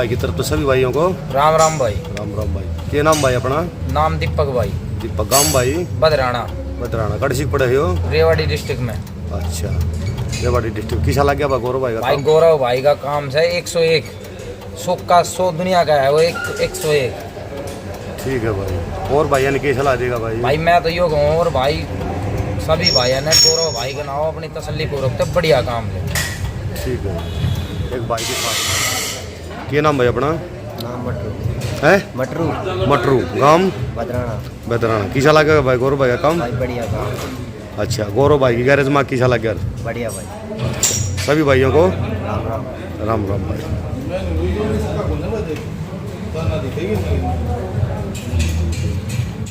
भाई की तरफ तो सभी भाइयों को राम राम भाई। राम राम भाई। क्या नाम भाई अपना? नाम दीपक भाई। दीपक। गाँव भाई? बदराना। बदराना। कड़सी पड़े हो? रेवाड़ी डिस्ट्रिक्ट में। अच्छा, रेवाड़ी डिस्ट्रिक्ट। किसा लग गया भाई गौरव भाई का? भाई गौरव भाई का काम है 101, 100 का 100 दुनिया का है वो 101। ठीक है भाई। और भाई ने कैसा ला देगा भाई? भाई मैं तो यो कहूँ और भाई सभी भाई ने गौरव भाई का नाम अपनी तसल्ली पूर्वक तो बढ़िया काम ले। ठीक है। एक भाई के साथ क्या नाम भाई अपना? नाम मटरू है? मटरू। मटरू। गाँव? बदराना। बदराना। किसा लगेगा भाई गौरव भाई का काम? भाई बढ़िया काम। अच्छा, गौरव भाई की गैरेज में किसा लग गया? बढ़िया भाई। सभी भाइयों को राम राम। राम राम भाई।